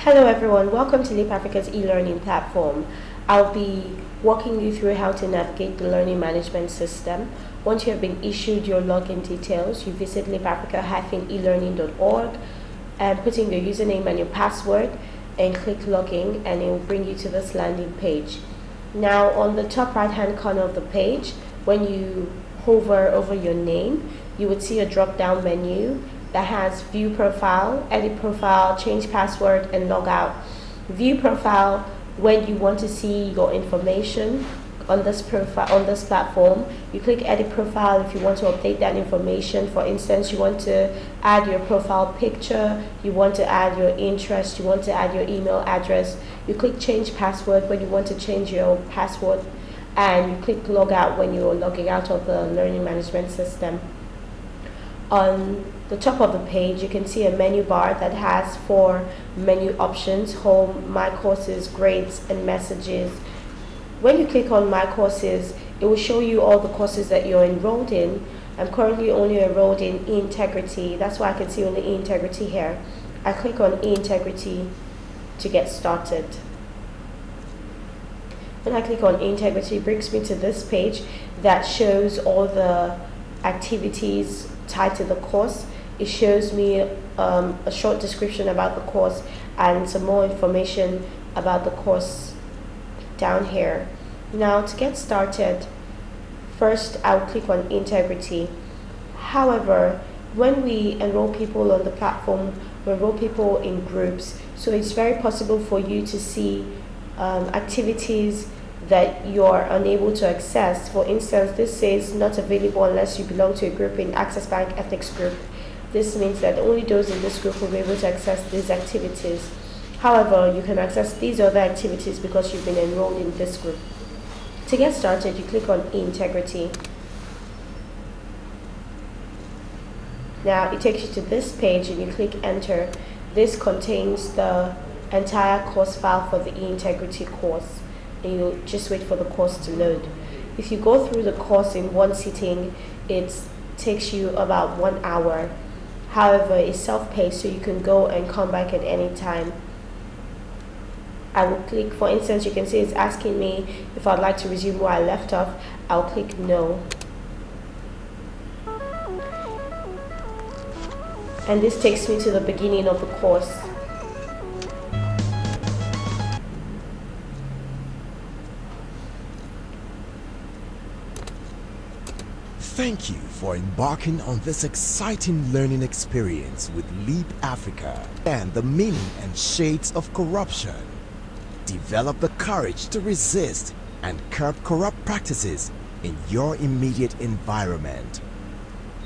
Hello everyone, welcome to Leap Africa's e-learning platform. I'll be walking you through how to navigate the learning management system. Once you have been issued your login details, you visit leapafrica-elearning.org and put in your username and your password and click login, and it will bring you to this landing page. Now on the top right hand corner of the page, when you hover over your name, you would see a drop down menu that has view profile, edit profile, change password, and log out. View profile when you want to see your information on this profile, on this platform. You click edit profile if you want to update that information. For instance, you want to add your profile picture, you want to add your interest, you want to add your email address. You click change password when you want to change your password, and you click log out when you're logging out of the learning management system. On the top of the page, you can see a menu bar that has 4 menu options: home, my courses, grades, and messages. When you click on my courses, it will show you all the courses that you're enrolled in. I'm currently only enrolled in E-Integrity. That's why I can see only E-Integrity here. I click on E-Integrity to get started. When I click on E-Integrity, it brings me to this page that shows all the activities tied to the course. It shows me a short description about the course and some more information about the course down here. Now to get started, first I'll click on Integrity. However, when we enroll people on the platform, we enroll people in groups, so it's very possible for you to see activities that you're unable to access. For instance, this says not available unless you belong to a group in Access Bank Ethics Group. This means that only those in this group will be able to access these activities. However, you can access these other activities because you've been enrolled in this group. To get started, you click on E-Integrity. Now it takes you to this page and you click enter. This contains the entire course file for the E-Integrity course, and you just wait for the course to load. If you go through the course in one sitting, it takes you about 1 hour. However, it's self-paced, so you can go and come back at any time. I will click, for instance, you can see it's asking me if I'd like to resume where I left off. I'll click no. And this takes me to the beginning of the course. Thank you for embarking on this exciting learning experience with Leap Africa and the meaning and shades of corruption. Develop the courage to resist and curb corrupt practices in your immediate environment.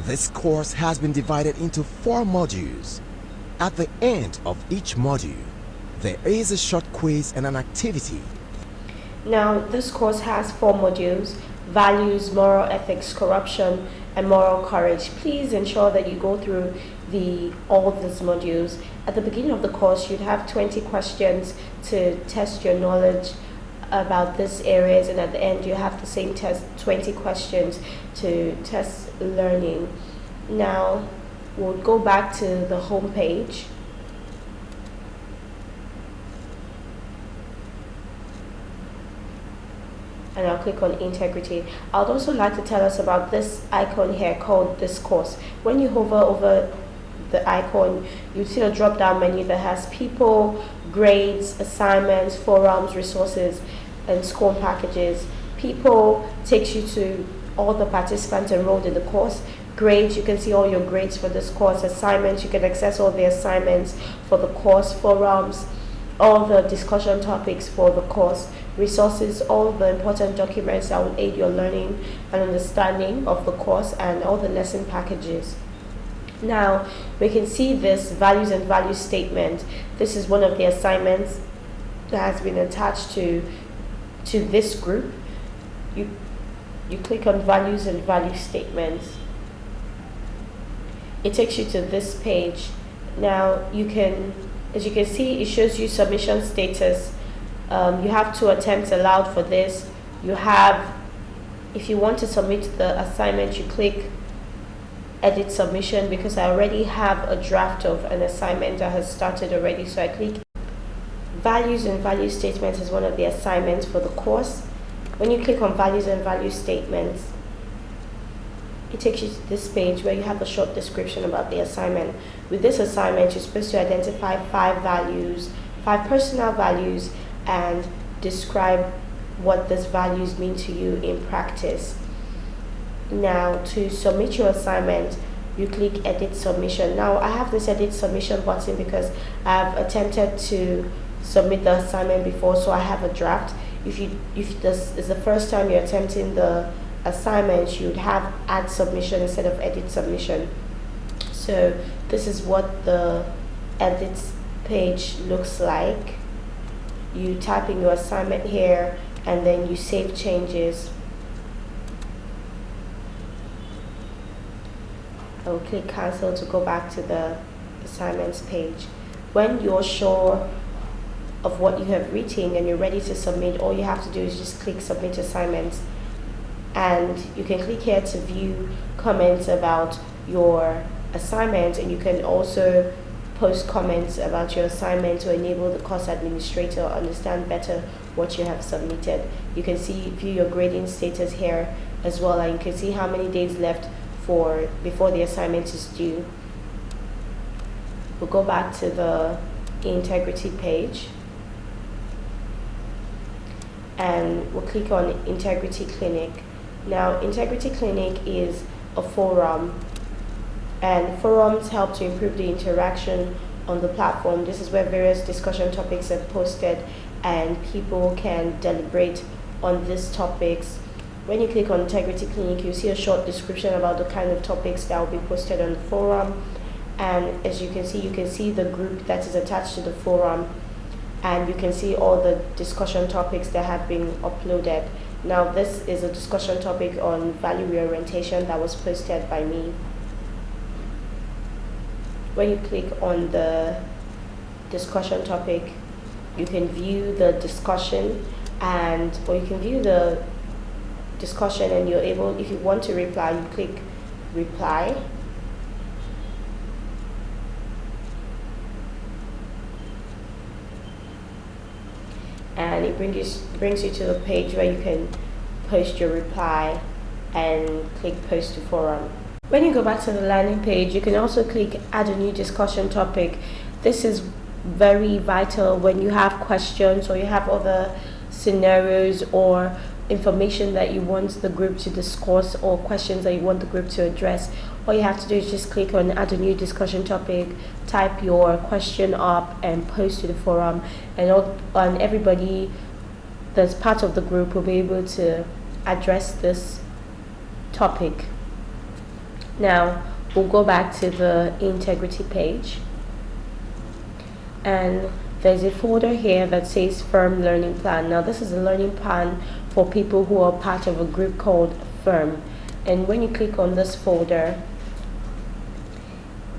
This course has been divided into 4 modules. At the end of each module, there is a short quiz and an activity. Now, this course has 4 modules: values, moral ethics, corruption, and moral courage. Please ensure that you go through all these modules. At the beginning of the course, you'd have 20 questions to test your knowledge about these areas, and at the end you have the same test, 20 questions to test learning. Now we'll go back to the home page. And I'll click on Integrity. I'd also like to tell us about this icon here called this course. When you hover over the icon, you see a drop down menu that has people, grades, assignments, forums, resources, and score packages. People takes you to all the participants enrolled in the course. Grades, you can see all your grades for this course. Assignments, you can access all the assignments for the course. Forums, all the discussion topics for the course. Resources, all the important documents that will aid your learning and understanding of the course, and all the lesson packages. Now we can see this values and value statement. This is one of the assignments that has been attached to this group. You click on values and value statements. It takes you to this page. Now you can, as you can see, it shows you submission status. You have 2 attempts allowed for this. You have, if you want to submit the assignment, you click edit submission, because I already have a draft of an assignment that has started already. So I click Values and value statements is one of the assignments for the course. When you click on values and value statements, it takes you to this page where you have a short description about the assignment. With this assignment, you're supposed to identify 5 values, 5 personal values, and describe what these values mean to you in practice. Now, to submit your assignment, you click edit submission. Now, I have this edit submission button because I've attempted to submit the assignment before, so I have a draft. If this is the first time you're attempting the assignment, you'd have add submission instead of edit submission. So this is what the edit page looks like. You type in your assignment here and then you save changes. I will click cancel to go back to the assignments page. When you're sure of what you have written and you're ready to submit, all you have to do is just click submit assignments, and you can click here to view comments about your assignment, and you can also post comments about your assignment to enable the course administrator to understand better what you have submitted. You can view your grading status here as well, and you can see how many days left before the assignment is due. We'll go back to the E-Intergrity page and we'll click on Integrity Clinic. Now, Integrity Clinic is a forum, and forums help to improve the interaction on the platform. This is where various discussion topics are posted and people can deliberate on these topics. When you click on Integrity Clinic, you'll see a short description about the kind of topics that will be posted on the forum, and as you can see the group that is attached to the forum, and you can see all the discussion topics that have been uploaded. Now, this is a discussion topic on value reorientation that was posted by me. When you click on the discussion topic, you can view the discussion, or you can view the discussion and you're able, if you want to reply, you click reply. And it brings you to the page where you can post your reply and click post to forum. When you go back to the landing page, you can also click add a new discussion topic. This is very vital when you have questions or you have other scenarios or information that you want the group to discuss or questions that you want the group to address. All you have to do is just click on add a new discussion topic, type your question up and post to the forum, and everybody that's part of the group will be able to address this topic. Now we'll go back to the integrity page, and there's a folder here that says firm learning plan. Now this is a learning plan for people who are part of a group called firm, and when you click on this folder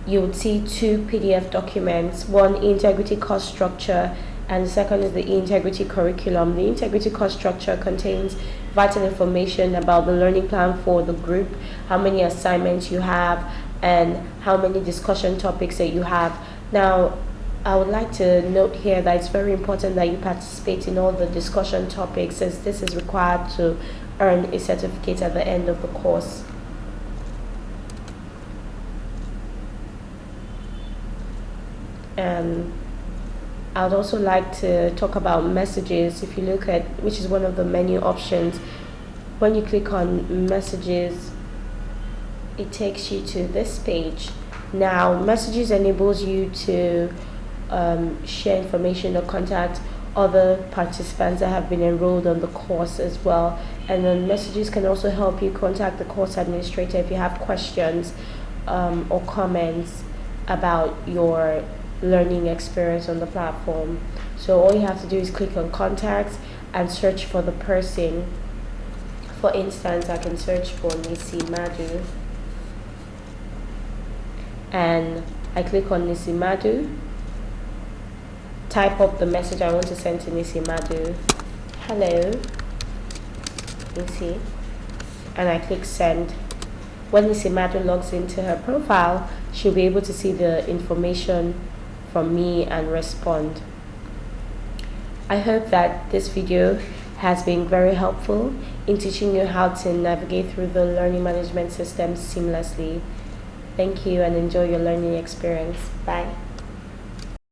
you would see 2 PDF documents, one integrity course structure and the second is the integrity curriculum. The integrity course structure contains vital information about the learning plan for the group, how many assignments you have and how many discussion topics that you have. Now I would like to note here that it's very important that you participate in all the discussion topics, as this is required to earn a certificate at the end of the course. And I would also like to talk about messages. If you look at, which is one of the menu options, when you click on messages, it takes you to this page. Now messages enables you to share information or contact other participants that have been enrolled on the course as well. And then messages can also help you contact the course administrator if you have questions or comments about your learning experience on the platform. So all you have to do is click on contacts and search for the person. For instance, I can search for Nisi Madu, and I click on Nisi Madu, type up the message I want to send to Nisi Madu. Hello, Nisi, and I click send. When Nisi Madu logs into her profile, she'll be able to see the information from me and respond. I hope that this video has been very helpful in teaching you how to navigate through the learning management system seamlessly. Thank you and enjoy your learning experience. Bye.